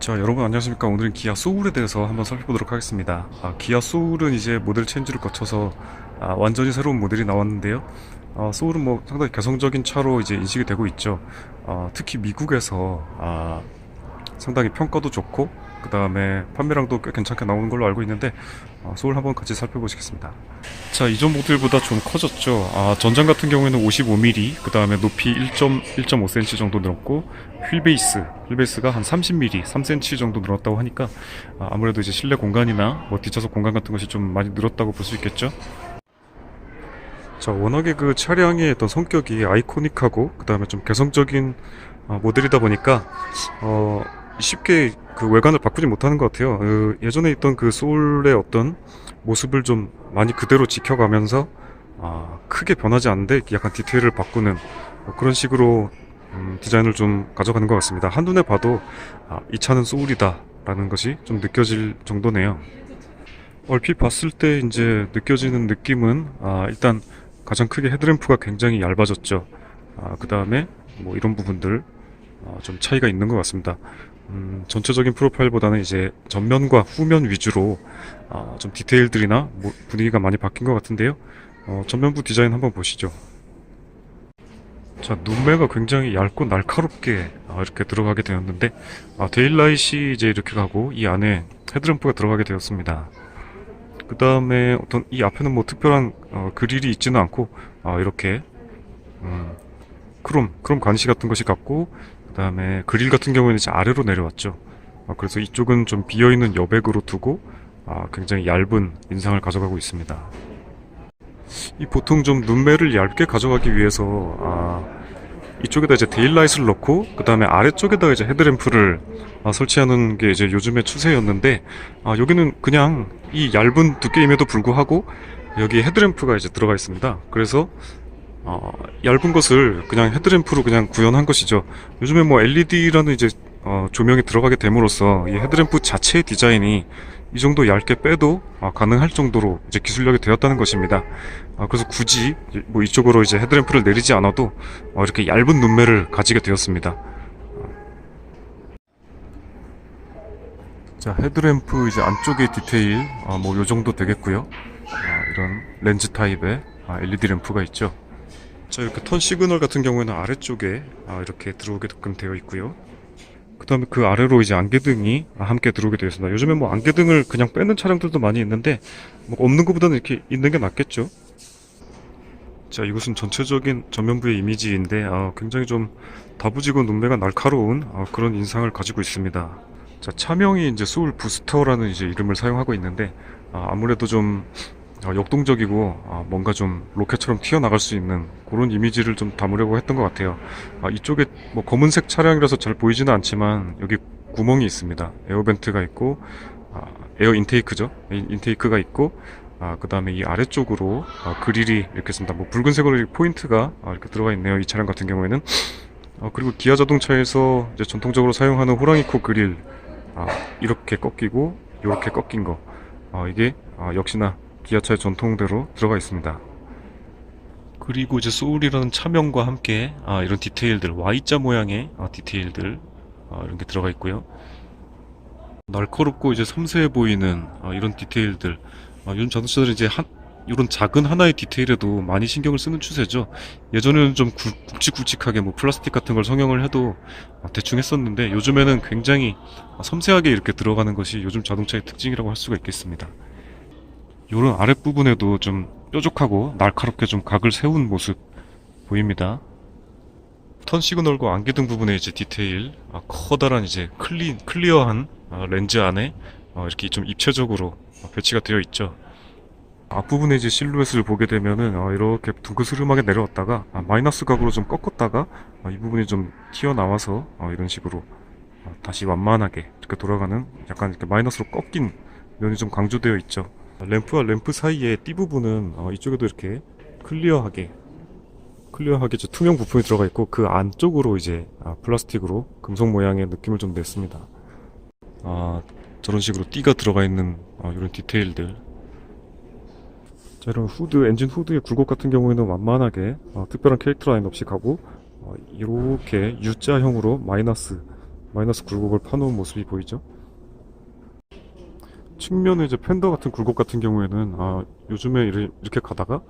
자, 여러분 안녕하십니까. 오늘은 기아 소울에 대해서 한번 살펴보도록 하겠습니다. 기아 소울은 이제 모델 체인지를 거쳐서 완전히 새로운 모델이 나왔는데요. 소울은 뭐 상당히 개성적인 차로 이제 인식이 되고 있죠. 특히 미국에서 상당히 평가도 좋고 그 다음에 판매량도 꽤 괜찮게 나오는 걸로 알고 있는데 소울 한번 같이 살펴보시겠습니다. 자, 이전 모델보다 좀 커졌죠. 전장 같은 경우에는 55mm, 그 다음에 높이 1.5cm 정도 늘었고 휠베이스가 한 30mm, 3cm 정도 늘었다고 하니까 아무래도 이제 실내 공간이나 뭐 뒷좌석 공간 같은 것이 좀 많이 늘었다고 볼 수 있겠죠. 자, 워낙에 그 차량의 어떤 성격이 아이코닉하고 그 다음에 좀 개성적인 모델이다 보니까 쉽게 그 외관을 바꾸지 못하는 것 같아요. 예전에 있던 그 소울의 어떤 모습을 좀 많이 그대로 지켜가면서 크게 변하지 않는데 약간 디테일을 바꾸는 그런 식으로 디자인을 좀 가져가는 것 같습니다. 한눈에 봐도 이 차는 소울이다 라는 것이 좀 느껴질 정도네요. 얼핏 봤을 때 이제 느껴지는 느낌은 일단 가장 크게 헤드램프가 굉장히 얇아졌죠. 그 다음에 뭐 이런 부분들 좀 차이가 있는 것 같습니다. 전체적인 프로파일보다는 이제 전면과 후면 위주로 좀 디테일들이나 뭐 분위기가 많이 바뀐 것 같은데요. 전면부 디자인 한번 보시죠. 자, 눈매가 굉장히 얇고 날카롭게 이렇게 들어가게 되었는데 데일라이트이 이제 이렇게 가고 이 안에 헤드램프가 들어가게 되었습니다. 그 다음에 어떤 이 앞에는 뭐 특별한 그릴이 있지는 않고 이렇게 크롬 가니시 같은 것이 같고 그 다음에 그릴 같은 경우에는 이제 아래로 내려왔죠. 그래서 이쪽은 좀 비어있는 여백으로 두고 굉장히 얇은 인상을 가져가고 있습니다. 이 보통 좀 눈매를 얇게 가져가기 위해서 이쪽에다 이제 데일라이트를 넣고 그 다음에 아래쪽에다 이제 헤드램프를 설치하는 게 이제 요즘의 추세였는데 여기는 그냥 이 얇은 두께임에도 불구하고 여기 헤드램프가 이제 들어가 있습니다. 그래서 얇은 것을 그냥 헤드램프로 그냥 구현한 것이죠. 요즘에 뭐 LED라는 이제 조명이 들어가게 됨으로써 이 헤드램프 자체의 디자인이 이 정도 얇게 빼도 가능할 정도로 이제 기술력이 되었다는 것입니다. 그래서 굳이 뭐 이쪽으로 이제 헤드램프를 내리지 않아도 이렇게 얇은 눈매를 가지게 되었습니다. 자, 헤드램프 이제 안쪽의 디테일 뭐 요 정도 되겠고요. 이런 렌즈 타입의 LED 램프가 있죠. 자, 이렇게 턴 시그널 같은 경우에는 아래쪽에 이렇게 들어오게끔 되어 있고요. 그 다음에 그 아래로 이제 안개등이 함께 들어오게 되어 있습니다. 요즘에 뭐 안개등을 그냥 빼는 차량들도 많이 있는데 뭐 없는 것보다는 이렇게 있는 게 낫겠죠. 자, 이것은 전체적인 전면부의 이미지인데 굉장히 좀 다부지고 눈매가 날카로운 그런 인상을 가지고 있습니다. 자, 차명이 이제 소울 부스터라는 이제 이름을 사용하고 있는데 아무래도 좀 역동적이고 뭔가 좀 로켓처럼 튀어나갈 수 있는 그런 이미지를 좀 담으려고 했던 것 같아요. 이쪽에 뭐 검은색 차량이라서 잘 보이지는 않지만 여기 구멍이 있습니다. 에어벤트가 있고 에어 인테이크죠. 인테이크가 있고 그 다음에 이 아래쪽으로 그릴이 이렇게 있습니다. 뭐 붉은색으로 포인트가 이렇게 들어가 있네요. 이 차량 같은 경우에는 그리고 기아 자동차에서 이제 전통적으로 사용하는 호랑이 코 그릴 이렇게 꺾이고 이렇게 꺾인 거 이게 역시나 기아차의 전통대로 들어가 있습니다. 그리고 이제 소울이라는 차명과 함께 이런 디테일들 Y자 모양의 디테일들 이런 게 들어가 있고요. 날카롭고 이제 섬세해 보이는 이런 디테일들 요즘 자동차들은 이제 이런 작은 하나의 디테일에도 많이 신경을 쓰는 추세죠. 예전에는 좀 굵직굵직하게 뭐 플라스틱 같은 걸 성형을 해도 대충 했었는데 요즘에는 굉장히 섬세하게 이렇게 들어가는 것이 요즘 자동차의 특징이라고 할 수가 있겠습니다. 요런 아랫부분에도 좀 뾰족하고 날카롭게 좀 각을 세운 모습 보입니다. 턴 시그널과 안개등 부분에 이제 디테일, 커다란 이제 클리어한 렌즈 안에 이렇게 좀 입체적으로 배치가 되어 있죠. 앞부분에 이제 실루엣을 보게 되면은 이렇게 둥그스름하게 내려왔다가 마이너스 각으로 좀 꺾었다가 이 부분이 좀 튀어나와서 이런 식으로 다시 완만하게 이렇게 돌아가는 약간 이렇게 마이너스로 꺾인 면이 좀 강조되어 있죠. 램프와 램프 사이에 띠 부분은 이쪽에도 이렇게 클리어하게 이제 투명 부품이 들어가 있고 그 안쪽으로 이제 플라스틱으로 금속 모양의 느낌을 좀 냈습니다. 저런 식으로 띠가 들어가 있는 이런 디테일들. 자, 이런 엔진 후드의 굴곡 같은 경우에는 완만하게 특별한 캐릭터 라인 없이 가고 이렇게 U자형으로 마이너스 마이너스 굴곡을 파놓은 모습이 보이죠. 측면에 이제 팬더 같은 굴곡 같은 경우에는 요즘에 이렇게 가다가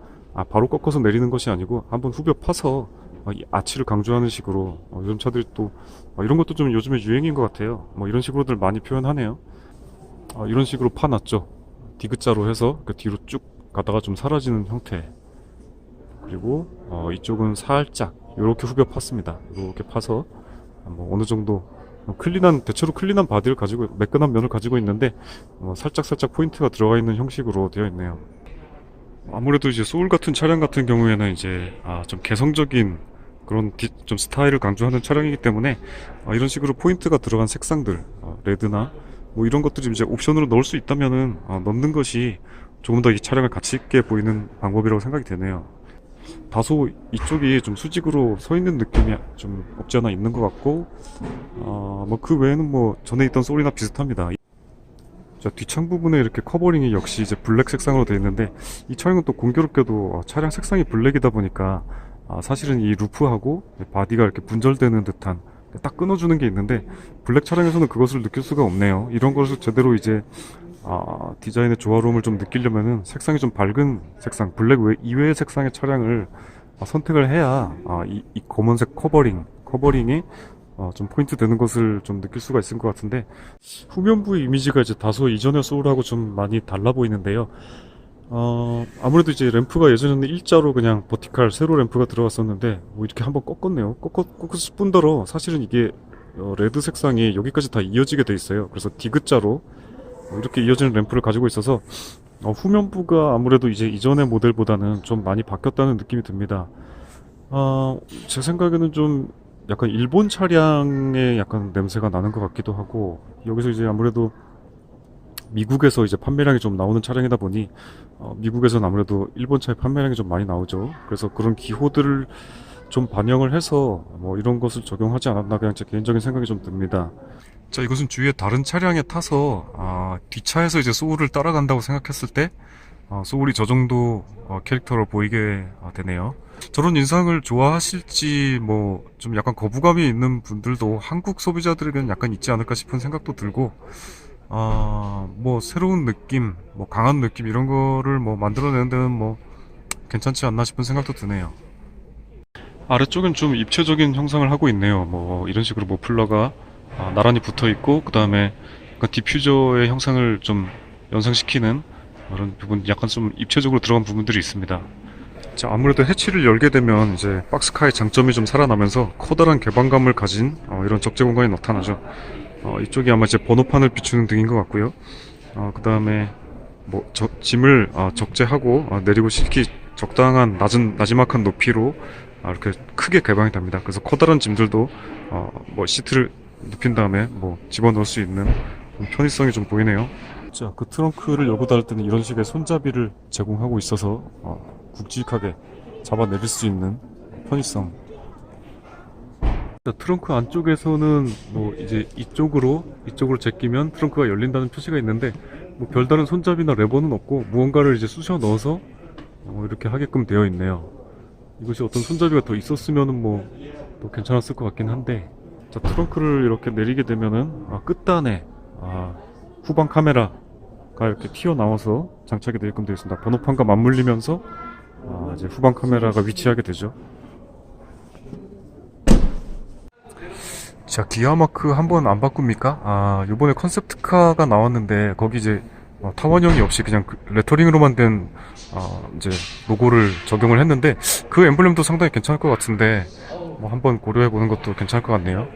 바로 꺾어서 내리는 것이 아니고 한번 후벼 파서 이 아치를 강조하는 식으로 요즘 차들이 또 이런 것도 좀 요즘에 유행인 것 같아요. 뭐 이런 식으로들 많이 표현하네요. 이런 식으로 파놨죠. 디귿자로 해서 그 뒤로 쭉 가다가 좀 사라지는 형태. 그리고 이쪽은 살짝 이렇게 후벼 팠습니다. 이렇게 파서 뭐 어느 정도 대체로 클린한 바디를 가지고 매끈한 면을 가지고 있는데 살짝 포인트가 들어가 있는 형식으로 되어 있네요. 아무래도 이제 소울 같은 차량 같은 경우에는 이제 좀 개성적인 그런 좀 스타일을 강조하는 차량이기 때문에 이런 식으로 포인트가 들어간 색상들, 레드나 뭐 이런 것들이 이제 옵션으로 넣을 수 있다면은 넣는 것이 조금 더 이 차량을 가치 있게 보이는 방법이라고 생각이 되네요. 다소 이쪽이 좀 수직으로 서 있는 느낌이 좀 없지 않아 있는 것 같고, 뭐 그 외에는 뭐 전에 있던 소울이나 비슷합니다. 자, 뒷창 부분에 이렇게 커버링이 역시 이제 블랙 색상으로 되어 있는데, 이 차량은 또 공교롭게도 차량 색상이 블랙이다 보니까 사실은 이 루프하고 바디가 이렇게 분절되는 듯한 딱 끊어주는 게 있는데, 블랙 차량에서는 그것을 느낄 수가 없네요. 이런 것을 제대로 이제 디자인의 조화로움을 좀 느끼려면은 색상이 좀 밝은 색상, 블랙 이외의 색상의 차량을 선택을 해야 이 검은색 커버링이 좀 포인트 되는 것을 좀 느낄 수가 있을 것 같은데, 후면부의 이미지가 이제 다소 이전의 소울하고 좀 많이 달라 보이는데요. 아무래도 이제 램프가 예전에는 일자로 그냥 버티칼 세로 램프가 들어갔었는데 뭐 이렇게 한번 꺾었네요. 꺾었을 뿐더러 사실은 이게 레드 색상이 여기까지 다 이어지게 돼 있어요. 그래서 디귿자로 이렇게 이어지는 램프를 가지고 있어서 후면부가 아무래도 이제 이전의 모델보다는 좀 많이 바뀌었다는 느낌이 듭니다. 제 생각에는 좀 약간 일본 차량의 약간 냄새가 나는 것 같기도 하고, 여기서 이제 아무래도 미국에서 이제 판매량이 좀 나오는 차량이다 보니 미국에서는 아무래도 일본 차의 판매량이 좀 많이 나오죠. 그래서 그런 기호들을 좀 반영을 해서 뭐 이런 것을 적용하지 않았나, 그냥 제 개인적인 생각이 좀 듭니다. 자, 이것은 주위에 다른 차량에 타서 뒷차에서 이제 소울을 따라간다고 생각했을 때 소울이 저 정도 캐릭터로 보이게 되네요. 저런 인상을 좋아하실지 뭐 좀 약간 거부감이 있는 분들도 한국 소비자들에게는 약간 있지 않을까 싶은 생각도 들고, 뭐 새로운 느낌, 뭐 강한 느낌 이런 거를 뭐 만들어내는 데는 뭐 괜찮지 않나 싶은 생각도 드네요. 아래쪽은 좀 입체적인 형상을 하고 있네요. 뭐 이런 식으로 머플러가 나란히 붙어 있고, 그 다음에 디퓨저의 형상을 좀 연상시키는 그런 부분, 약간 좀 입체적으로 들어간 부분들이 있습니다. 자, 아무래도 해치를 열게 되면 이제 박스카의 장점이 좀 살아나면서 커다란 개방감을 가진 이런 적재 공간이 나타나죠. 이쪽이 아마 이제 번호판을 비추는 등인 것 같고요. 그 다음에 뭐 짐을 적재하고 내리고 싣기 적당한 나지막한 높이로 이렇게 크게 개방이 됩니다. 그래서 커다란 짐들도 뭐 시트를 눕힌 다음에 뭐 집어넣을 수 있는 편의성이 좀 보이네요. 자, 그 트렁크를 열고 닫을 때는 이런 식의 손잡이를 제공하고 있어서 굵직하게 잡아내릴 수 있는 편의성. 자, 트렁크 안쪽에서는 뭐 이제 이쪽으로 제끼면 트렁크가 열린다는 표시가 있는데, 뭐 별다른 손잡이나 레버는 없고 무언가를 이제 쑤셔 넣어서 이렇게 하게끔 되어 있네요. 이것이 어떤 손잡이가 더 있었으면은 뭐 더 괜찮았을 것 같긴 한데, 자, 트렁크를 이렇게 내리게 되면은 끝단에 후방 카메라가 이렇게 튀어나와서 장착이 되게끔 되어 있습니다. 번호판과 맞물리면서 이제 후방 카메라가 위치하게 되죠. 자, 기아마크 한번 안 바꿉니까? 요번에 컨셉트카가 나왔는데 거기 이제 타원형이 없이 그냥 레터링으로만 된 이제 로고를 적용을 했는데, 그 엠블렘도 상당히 괜찮을 것 같은데 뭐 한번 고려해 보는 것도 괜찮을 것 같네요.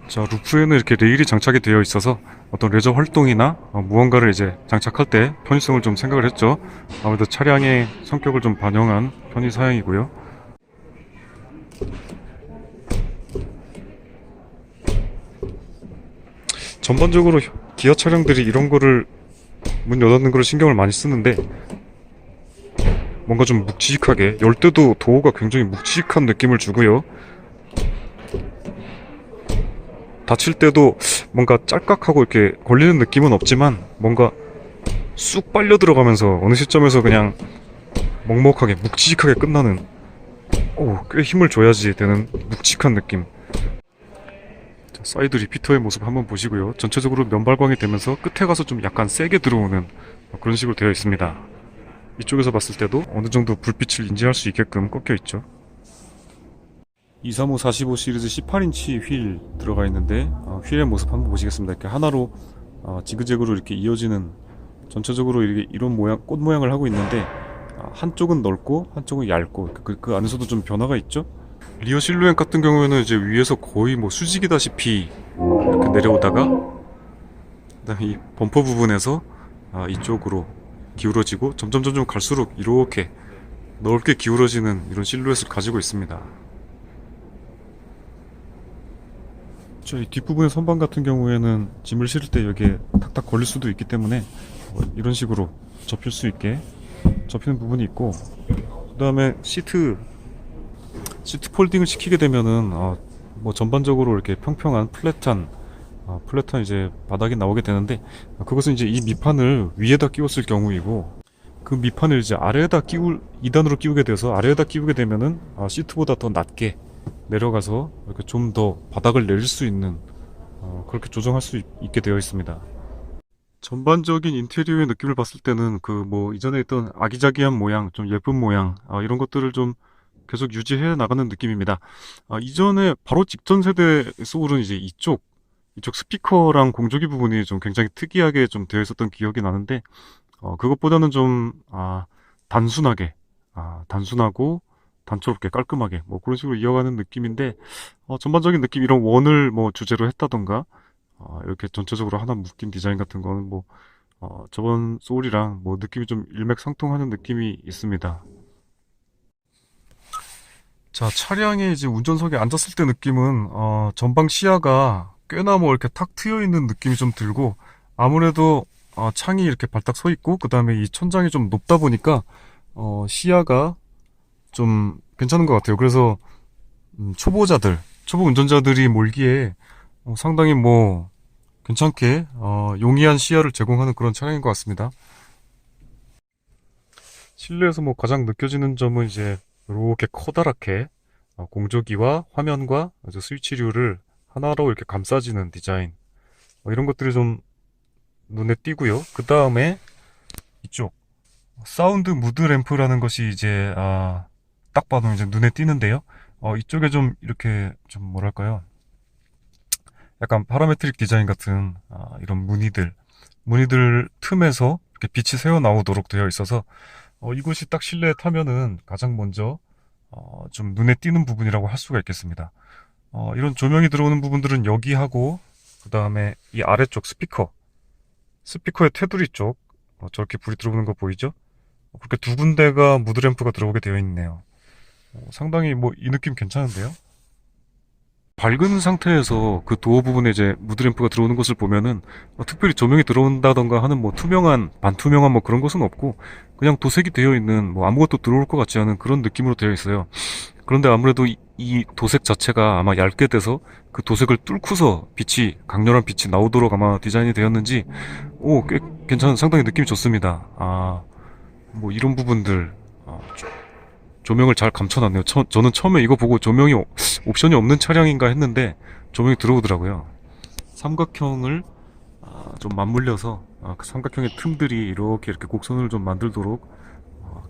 자, 루프에는 이렇게 레일이 장착이 되어 있어서 어떤 레저 활동이나 무언가를 이제 장착할 때 편의성을 좀 생각을 했죠. 아무래도 차량의 성격을 좀 반영한 편의 사양이고요. 전반적으로 기아 차량들이 이런 거를 문 여닫는 거를 신경을 많이 쓰는데, 뭔가 좀 묵직하게 열 때도 도어가 굉장히 묵직한 느낌을 주고요. 닫힐 때도 뭔가 짤깍하고 이렇게 걸리는 느낌은 없지만 뭔가 쑥 빨려 들어가면서 어느 시점에서 그냥 먹먹하게 묵직하게 끝나는, 꽤 힘을 줘야지 되는 묵직한 느낌. 사이드 리피터의 모습 한번 보시고요. 전체적으로 면발광이 되면서 끝에 가서 좀 약간 세게 들어오는 그런 식으로 되어 있습니다. 이쪽에서 봤을 때도 어느 정도 불빛을 인지할 수 있게끔 꺾여 있죠. 235 45 시리즈 18인치 휠 들어가 있는데 휠의 모습 한번 보시겠습니다. 이렇게 하나로 지그재그로 이렇게 이어지는 전체적으로 이런 모양, 꽃 모양을 하고 있는데 한쪽은 넓고 한쪽은 얇고 그 안에서도 좀 변화가 있죠. 리어 실루엣 같은 경우에는 이제 위에서 거의 뭐 수직이다시피 이렇게 내려오다가 그다음에 이 범퍼 부분에서 이쪽으로 기울어지고 점점 갈수록 이렇게 넓게 기울어지는 이런 실루엣을 가지고 있습니다. 이 뒷부분의 선반 같은 경우에는 짐을 실을 때 여기에 탁탁 걸릴 수도 있기 때문에 이런 식으로 접힐 수 있게 접히는 부분이 있고, 그 다음에 시트 폴딩을 시키게 되면은 뭐 전반적으로 이렇게 평평한 플랫한 이제 바닥이 나오게 되는데, 그것은 이제 이 밑판을 위에다 끼웠을 경우이고, 그 밑판을 이제 아래에다 2단으로 끼우게 돼서 아래에다 끼우게 되면은 시트보다 더 낮게 내려가서 이렇게 좀 더 바닥을 내릴 수 있는 그렇게 조정할 수 있게 되어 있습니다. 전반적인 인테리어의 느낌을 봤을 때는 그 뭐 이전에 있던 아기자기한 모양, 좀 예쁜 모양 이런 것들을 좀 계속 유지해 나가는 느낌입니다. 이전에 바로 직전 세대 소울은 이제 이쪽 스피커랑 공조기 부분이 좀 굉장히 특이하게 좀 되어 있었던 기억이 나는데, 그것보다는 좀 단순하고 단초롭게 깔끔하게 뭐 그런 식으로 이어가는 느낌인데, 전반적인 느낌 이런 원을 뭐 주제로 했다던가 이렇게 전체적으로 하나 묶인 디자인 같은 거는 뭐 저번 소울이랑 뭐 느낌이 좀 일맥상통하는 느낌이 있습니다. 자, 차량에 이제 운전석에 앉았을 때 느낌은 전방 시야가 꽤나 뭐 이렇게 탁 트여 있는 느낌이 좀 들고, 아무래도 창이 이렇게 발딱 서 있고 그 다음에 이 천장이 좀 높다 보니까 시야가 좀 괜찮은 것 같아요. 그래서 초보 운전자들이 몰기에 상당히 뭐 괜찮게 용이한 시야를 제공하는 그런 차량인 것 같습니다. 실내에서 뭐 가장 느껴지는 점은 이제 이렇게 커다랗게 공조기와 화면과 스위치류를 하나로 이렇게 감싸지는 디자인, 이런 것들이 좀 눈에 띄고요. 그 다음에 이쪽 사운드 무드 램프라는 것이 이제 딱 봐도 이제 눈에 띄는데요. 이쪽에 좀 이렇게 좀 뭐랄까요, 약간 파라메트릭 디자인 같은 이런 무늬들 틈에서 이렇게 빛이 새어 나오도록 되어 있어서 이곳이 딱 실내에 타면은 가장 먼저 좀 눈에 띄는 부분이라고 할 수가 있겠습니다. 이런 조명이 들어오는 부분들은 여기하고 그 다음에 이 아래쪽 스피커의 테두리 쪽 저렇게 불이 들어오는 거 보이죠? 그렇게 두 군데가 무드램프가 들어오게 되어 있네요. 상당히 뭐 이 느낌 괜찮은데요? 밝은 상태에서 그 도어 부분에 이제 무드램프가 들어오는 것을 보면은 특별히 조명이 들어온다던가 하는 뭐 반투명한 뭐 그런 것은 없고, 그냥 도색이 되어 있는 뭐 아무것도 들어올 것 같지 않은 그런 느낌으로 되어 있어요. 그런데 아무래도 이 도색 자체가 아마 얇게 돼서 그 도색을 뚫고서 강렬한 빛이 나오도록 아마 디자인이 되었는지 꽤 괜찮은, 상당히 느낌이 좋습니다. 뭐 이런 부분들 조명을 잘 감춰놨네요. 저는 처음에 이거 보고 조명이 옵션이 없는 차량인가 했는데 조명이 들어오더라고요. 삼각형을 좀 맞물려서 그 삼각형의 틈들이 이렇게 곡선을 좀 만들도록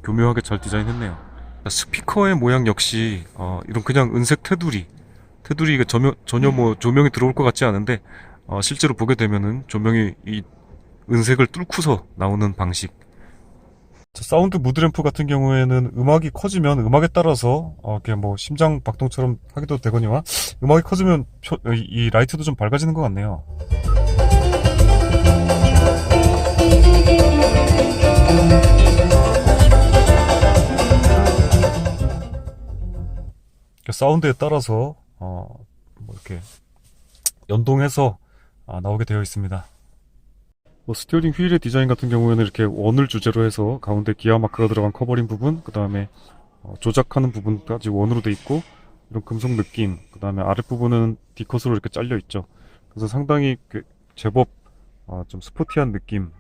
교묘하게 잘 디자인했네요. 스피커의 모양 역시 이런 그냥 은색 테두리가 전혀 뭐 조명이 들어올 것 같지 않은데 실제로 보게 되면은 조명이 이 은색을 뚫고서 나오는 방식. 사운드 무드램프 같은 경우에는 음악이 커지면 음악에 따라서 이렇게 뭐 심장 박동처럼 하기도 되거니와, 음악이 커지면 이 라이트도 좀 밝아지는 것 같네요. 사운드에 따라서 뭐 이렇게 연동해서 나오게 되어 있습니다. 뭐 스티어링 휠의 디자인 같은 경우에는 이렇게 원을 주제로 해서 가운데 기아 마크가 들어간 커버링 부분, 그 다음에 조작하는 부분까지 원으로 돼 있고, 이런 금속 느낌, 그 다음에 아랫부분은 D컷으로 이렇게 잘려 있죠. 그래서 상당히 제법 좀 스포티한 느낌,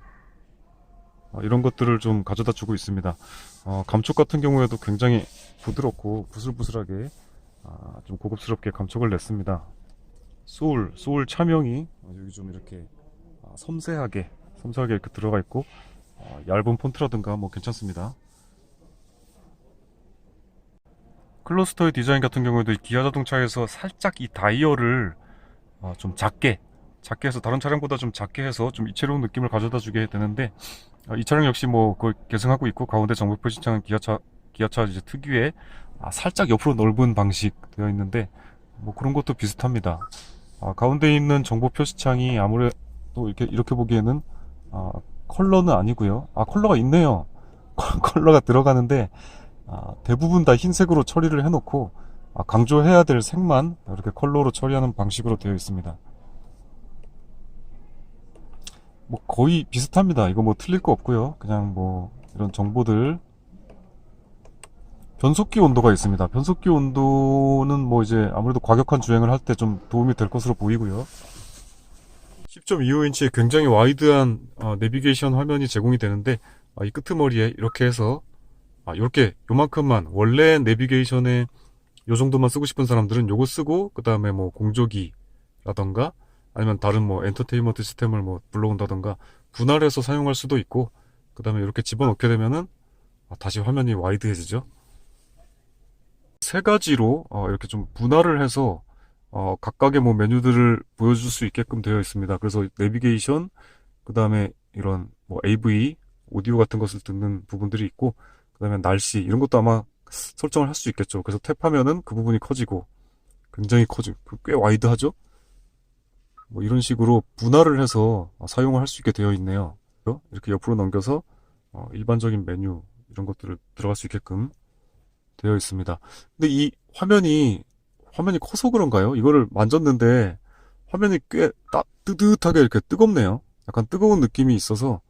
이런 것들을 좀 가져다 주고 있습니다. 감촉 같은 경우에도 굉장히 부드럽고 부슬부슬하게 좀 고급스럽게 감촉을 냈습니다. 소울 차명이 여기 좀 이렇게 섬세하게 이렇게 들어가 있고, 얇은 폰트라든가 뭐 괜찮습니다. 클러스터의 디자인 같은 경우에도 이 기아 자동차에서 살짝 이 다이얼을 좀 작게 해서, 다른 차량보다 좀 작게 해서 좀 이채로운 느낌을 가져다 주게 되는데, 이 차량 역시 뭐 그걸 계승하고 있고, 가운데 정보 표시창은 기아차 이제 특유의 살짝 옆으로 넓은 방식 되어 있는데, 뭐 그런 것도 비슷합니다. 가운데 있는 정보 표시창이 아무래도 이렇게 보기에는 컬러는 아니고요. 컬러가 있네요. 컬러가 들어가는데 대부분 다 흰색으로 처리를 해놓고 강조해야 될 색만 이렇게 컬러로 처리하는 방식으로 되어 있습니다. 뭐 거의 비슷합니다. 이거 뭐 틀릴 거 없고요. 그냥 뭐 이런 정보들. 변속기 온도가 있습니다. 변속기 온도는 뭐 이제 아무래도 과격한 주행을 할 때 좀 도움이 될 것으로 보이고요. 10.25인치의 굉장히 와이드한 내비게이션 화면이 제공이 되는데, 이 끄트머리에 이렇게 해서 이렇게 요만큼만, 원래 내비게이션에 요 정도만 쓰고 싶은 사람들은 요거 쓰고, 그 다음에 뭐 공조기라던가 아니면 다른 뭐 엔터테인먼트 시스템을 뭐 불러온다던가 분할해서 사용할 수도 있고, 그 다음에 이렇게 집어넣게 되면은 다시 화면이 와이드해지죠. 세 가지로 이렇게 좀 분할을 해서 각각의 뭐 메뉴들을 보여줄 수 있게끔 되어 있습니다. 그래서 내비게이션, 그 다음에 이런 뭐 AV, 오디오 같은 것을 듣는 부분들이 있고, 그 다음에 날씨, 이런 것도 아마 설정을 할 수 있겠죠. 그래서 탭하면은 그 부분이 커지고, 굉장히 커지고, 꽤 와이드하죠? 뭐 이런 식으로 분할을 해서 사용을 할 수 있게 되어 있네요. 이렇게 옆으로 넘겨서 일반적인 메뉴, 이런 것들을 들어갈 수 있게끔 되어 있습니다. 근데 이 화면이 커서 그런가요? 이거를 만졌는데 화면이 꽤 뜨뜻하게 이렇게 뜨겁네요. 약간 뜨거운 느낌이 있어서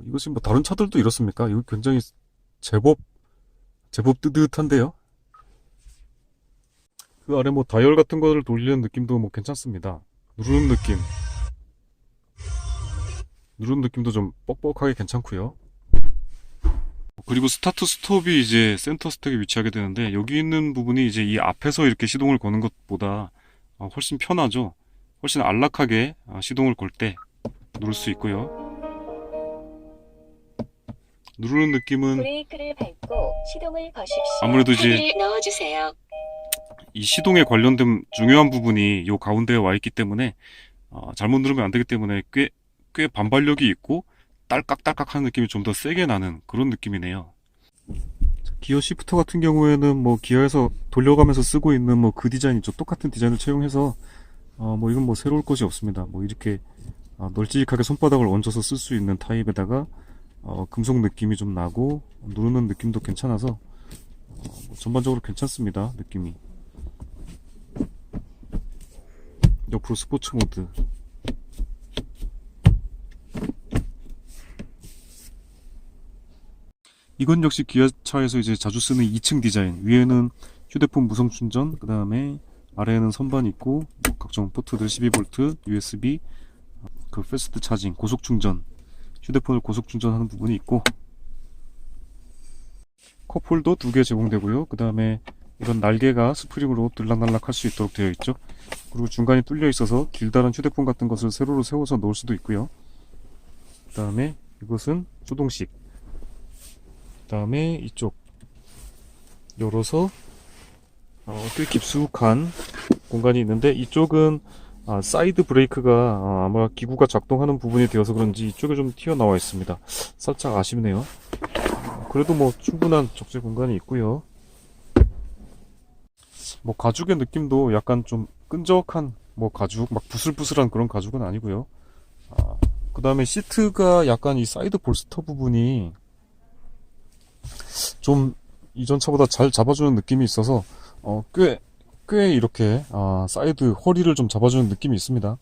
이것이 뭐 다른 차들도 이렇습니까? 이거 굉장히 제법 뜨뜻한데요. 그 아래 뭐 다이얼 같은 거를 돌리는 느낌도 뭐 괜찮습니다. 누르는 느낌도 좀 뻑뻑하게 괜찮고요. 그리고 스타트 스톱이 이제 센터 스택에 위치하게 되는데, 여기 있는 부분이 이제 이 앞에서 이렇게 시동을 거는 것보다 훨씬 편하죠. 훨씬 안락하게 시동을 걸 때 누를 수 있고요. 누르는 느낌은 브레이크를 밟고 시동을 거십시오. 아무래도 이제 카드를 넣어주세요. 이 시동에 관련된 중요한 부분이 요 가운데에 와 있기 때문에 잘못 누르면 안 되기 때문에 꽤 반발력이 있고 딸깍딸깍하는 느낌이 좀 더 세게 나는 그런 느낌이네요. 기어 시프터 같은 경우에는 뭐 기어에서 돌려가면서 쓰고 있는 뭐 그 디자인 있죠. 똑같은 디자인을 채용해서 뭐 이건 뭐 새로울 것이 없습니다. 뭐 이렇게 널찍하게 손바닥을 얹어서 쓸 수 있는 타입에다가 금속 느낌이 좀 나고 누르는 느낌도 괜찮아서 뭐 전반적으로 괜찮습니다. 느낌이. 옆으로 스포츠 모드. 이건 역시 기아차에서 이제 자주 쓰는 2층 디자인. 위에는 휴대폰 무선 충전, 그 다음에 아래에는 선반이 있고 각종 포트들 12V, USB, 그 패스트 차징, 고속 충전, 휴대폰을 고속 충전하는 부분이 있고, 컵홀더 2개 제공되고요. 그 다음에 이런 날개가 스프링으로 들락날락 할 수 있도록 되어 있죠. 그리고 중간이 뚫려 있어서 길다란 휴대폰 같은 것을 세로로 세워서 놓을 수도 있고요. 그 다음에 이것은 수동식. 그 다음에 이쪽 열어서 꽤 깊숙한 공간이 있는데, 이쪽은 사이드 브레이크가 아마 기구가 작동하는 부분이 되어서 그런지 이쪽에 좀 튀어나와 있습니다. 살짝 아쉽네요. 그래도 뭐 충분한 적재 공간이 있고요. 뭐 가죽의 느낌도 약간 좀 끈적한 뭐 가죽, 막 부슬부슬한 그런 가죽은 아니고요. 그 다음에 시트가 약간 이 사이드 볼스터 부분이 좀 이전 차보다 잘 잡아주는 느낌이 있어서 꽤 이렇게 사이드 허리를 좀 잡아주는 느낌이 있습니다.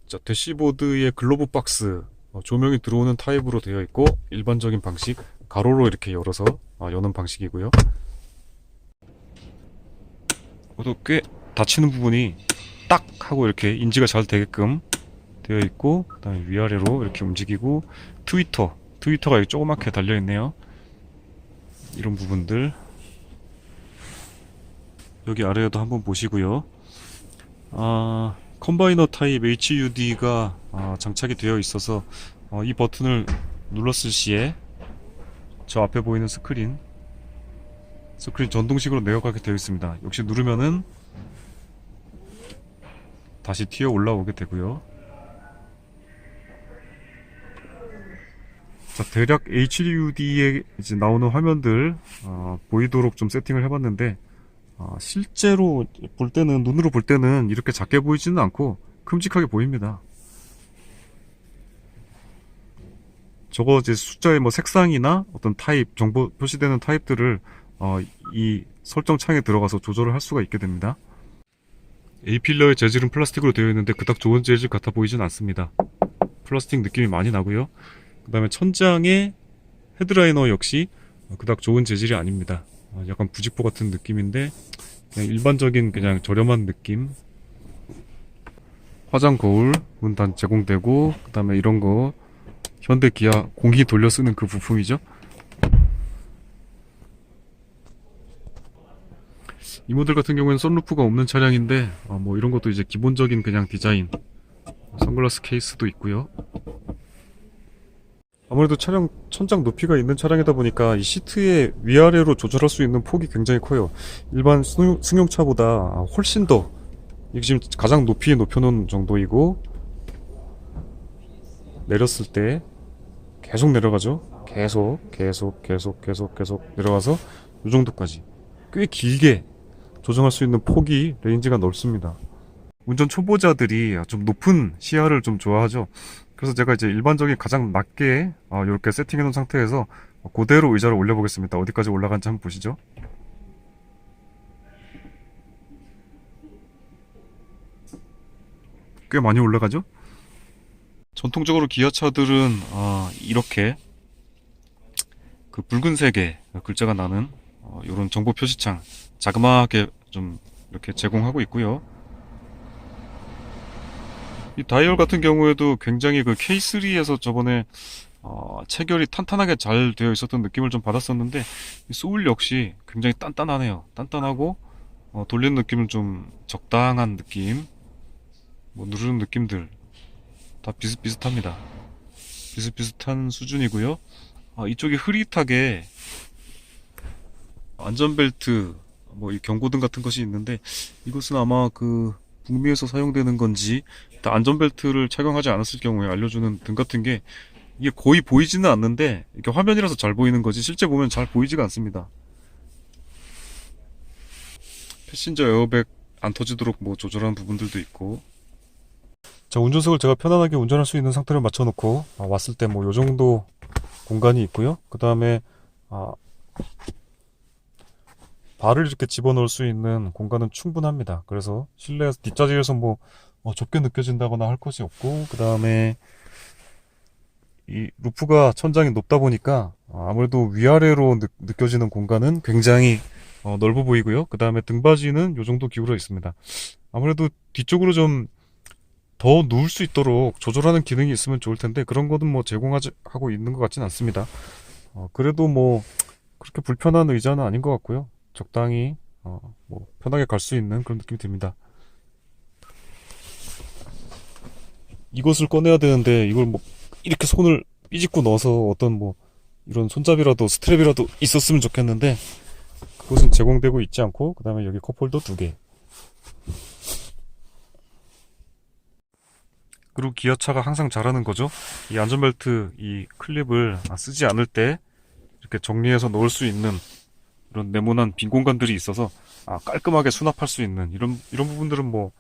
자, 대시보드의 글로브 박스, 조명이 들어오는 타입으로 되어 있고, 일반적인 방식 가로로 이렇게 열어서 여는 방식이고요. 그래도 꽤 닫히는 부분이 딱 하고 이렇게 인지가 잘 되게끔 되어 있고, 그 다음에 위아래로 이렇게 움직이고, 트위터가 여기 조그맣게 달려 있네요. 이런 부분들 여기 아래에도 한번 보시고요. 컴바이너 타입 HUD가 장착이 되어 있어서 이 버튼을 눌렀을 시에 저 앞에 보이는 스크린 전동식으로 내려가게 되어 있습니다. 역시 누르면은 다시 튀어 올라오게 되고요. 자, 대략 HUD에 이제 나오는 화면들 보이도록 좀 세팅을 해봤는데 실제로 볼 때는, 눈으로 볼 때는 이렇게 작게 보이지는 않고 큼직하게 보입니다. 저거 이제 숫자의 뭐 색상이나 어떤 타입, 정보 표시되는 타입들을 이 설정 창에 들어가서 조절을 할 수가 있게 됩니다. A필러의 재질은 플라스틱으로 되어 있는데 그닥 좋은 재질 같아 보이진 않습니다. 플라스틱 느낌이 많이 나고요. 그 다음에 천장의 헤드라이너 역시 그닥 좋은 재질이 아닙니다. 약간 부직포 같은 느낌인데 그냥 일반적인 그냥 저렴한 느낌. 화장 거울 문단 제공되고, 그 다음에 이런 거 현대 기아 공기 돌려 쓰는 그 부품이죠. 이 모델 같은 경우에는 선루프가 없는 차량인데 뭐 이런 것도 이제 기본적인 그냥 디자인. 선글라스 케이스도 있고요. 아무래도 차량 천장 높이가 있는 차량이다 보니까 이 시트의 위아래로 조절할 수 있는 폭이 굉장히 커요. 일반 승용차보다 훨씬 더, 이게 지금 가장 높이에 높여놓은 정도이고, 내렸을 때 계속 내려가죠. 계속 내려가서 이 정도까지 꽤 길게 조정할 수 있는 폭이, 레인지가 넓습니다. 운전 초보자들이 좀 높은 시야를 좀 좋아하죠. 그래서 제가 이제 일반적인 가장 낮게 이렇게 세팅해 놓은 상태에서 그대로 의자를 올려 보겠습니다. 어디까지 올라간지 한번 보시죠. 꽤 많이 올라가죠? 전통적으로 기아차들은 이렇게 그 붉은색의 글자가 나는 이런 정보 표시창 자그마하게 좀 이렇게 제공하고 있고요. 이 다이얼 같은 경우에도 굉장히 그 K3에서 저번에 체결이 탄탄하게 잘 되어 있었던 느낌을 좀 받았었는데, 이 소울 역시 굉장히 단단하네요. 단단하고 돌리는 느낌은 좀 적당한 느낌, 뭐 누르는 느낌들 다 비슷비슷합니다. 비슷비슷한 수준이고요. 이쪽이 흐릿하게 안전벨트, 뭐 이 경고등 같은 것이 있는데, 이것은 아마 그 북미에서 사용되는 건지, 안전벨트를 착용하지 않았을 경우에 알려주는 등 같은 게 이게 거의 보이지는 않는데, 이렇게 화면이라서 잘 보이는 거지 실제 보면 잘 보이지가 않습니다. 패신저 에어백 안 터지도록 뭐 조절하는 부분들도 있고. 자, 운전석을 제가 편안하게 운전할 수 있는 상태로 맞춰놓고 왔을 때 뭐 요 정도 공간이 있고요. 그 다음에 발을 이렇게 집어넣을 수 있는 공간은 충분합니다. 그래서 실내에서 뒷좌석에서 뭐 좁게 느껴진다거나 할 것이 없고, 그 다음에 이 루프가 천장이 높다 보니까 아무래도 위아래로 느껴지는 공간은 굉장히 넓어 보이고요. 그 다음에 등받이는 요 정도 기울어 있습니다. 아무래도 뒤쪽으로 좀 더 누울 수 있도록 조절하는 기능이 있으면 좋을 텐데, 그런 거는 뭐 제공하고 있는 것 같진 않습니다. 그래도 뭐 그렇게 불편한 의자는 아닌 것 같고요. 적당히 뭐 편하게 갈 수 있는 그런 느낌이 듭니다. 이것을 꺼내야 되는데 이걸 뭐 이렇게 손을 삐집고 넣어서 어떤 뭐 이런 손잡이라도 스트랩이라도 있었으면 좋겠는데, 그것은 제공되고 있지 않고, 그 다음에 여기 컵홀더 2개, 그리고 기아차가 항상 잘하는 거죠. 이 안전벨트 이 클립을 쓰지 않을 때 이렇게 정리해서 넣을 수 있는 이런 네모난 빈 공간들이 있어서 깔끔하게 수납할 수 있는 이런 부분들은 뭐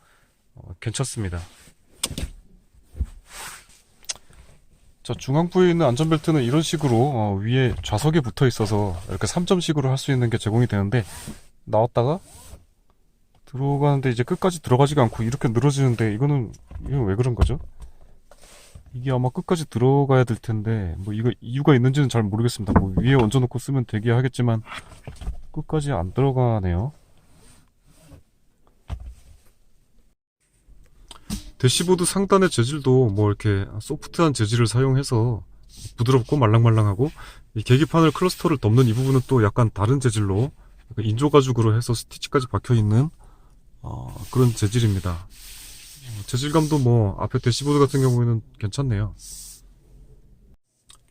괜찮습니다. 자, 중앙부에 있는 안전벨트는 이런 식으로 위에 좌석에 붙어 있어서 이렇게 3점식으로 할 수 있는 게 제공이 되는데, 나왔다가 들어가는데 이제 끝까지 들어가지가 않고 이렇게 늘어지는데, 이건 왜 그런 거죠? 이게 아마 끝까지 들어가야 될 텐데, 뭐 이거 이유가 있는지는 잘 모르겠습니다. 뭐 위에 얹어놓고 쓰면 되게 하겠지만 끝까지 안 들어가네요. 대시보드 상단의 재질도 뭐 이렇게 소프트한 재질을 사용해서 부드럽고 말랑말랑하고, 이 계기판을 클러스터를 덮는 이 부분은 또 약간 다른 재질로 인조 가죽으로 해서 스티치까지 박혀있는 그런 재질입니다. 재질감도 뭐 앞에 대시보드 같은 경우에는 괜찮네요.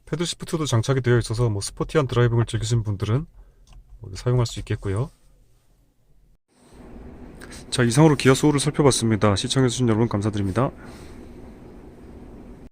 패드 시프트도 장착이 되어 있어서 뭐 스포티한 드라이빙을 즐기시는 분들은 사용할 수 있겠고요. 자, 이상으로 기아 소울을 살펴봤습니다. 시청해주신 여러분 감사드립니다.